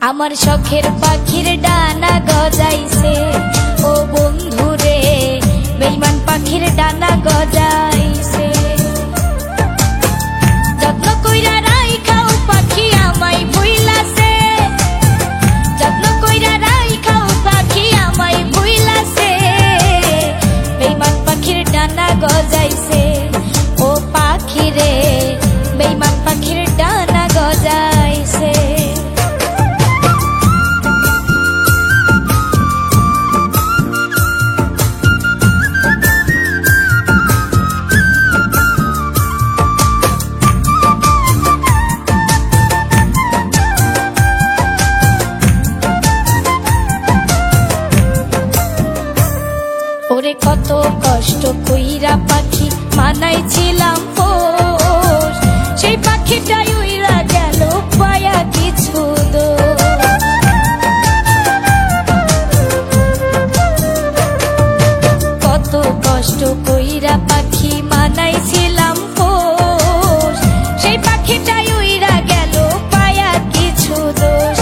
আমার শখের পাখির ডানা গজাইছে ও বন্ধু রে, বেঈমান পাখির ডানা গজাইছে। যত্ন কইরা রাইখাও পাখি আমায় ভুইলাছে, যত্ন কইরা রাইখাও পাখি আমায় ভুইলাছে, বেঈমান পাখির ডানা গজাইছে ও পাখি রে, বেঈমান পাখির ডানা গজাইছে। ওরে কত কষ্ট কইরা পাখি মানাইছিলাম পোষ, সেই পাখিটাই উইরা গেল পায়া কিছু দোষ। কত কষ্ট কইরা পাখি মানাইছিলাম পোষ, সেই পাখিটাই উইরা গেল পায়া কিছু দোষ।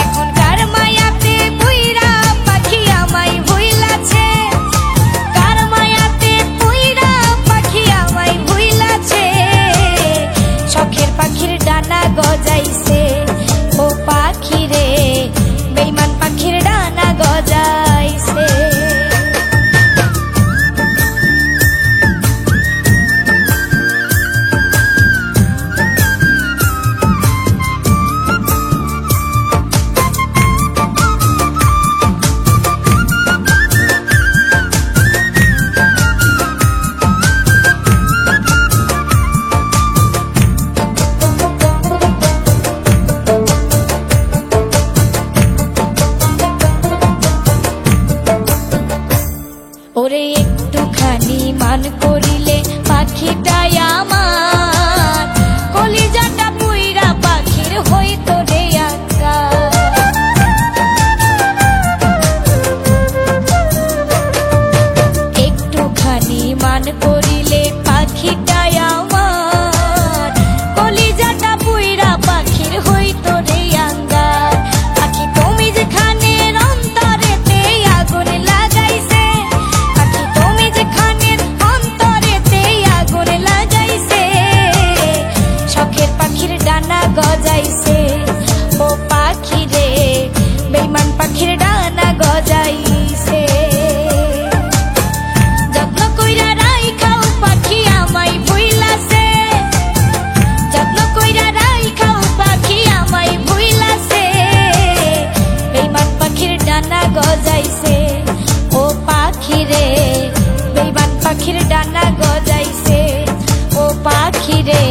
এখন কার মায়াতে পুইরা পাখি আমায় ভুইলাছে, কার মায়াতে পুইরা পাখি আমায় ভুইলাছে, শখের পাখির ডানা গজাইছে ও পাখি রে, বেঈমান পাখির ডানা গজাইছে। ওরে একটুখানি মান করিলে পাখিটাই আমার, কলিজাটা পুইরা পাখির হইতো রে আকার। একটুখানি মান করিলে পাখিটাই আমার, কলিজাটা পুইরা পাখির হইতো রে আঙ্গার। পাখি তুমি যেখানে অন্তরেতে আগুন লাগাইছে, শখের পাখির ডানা গজাইছে ও পাখি রে, বেঈমান পাখির ডানা গজাইছে। যত্ন কইরা রাইখাও পাখি আমায় ভুইলাছে, যত্ন কইরা রাইখাও পাখি আমায় ভুইলাছে, বেঈমান পাখির ডানা গজাইছে ও পাখি রে, বেঈমান পাখির ডানা গজাইছে ও পাখি রে।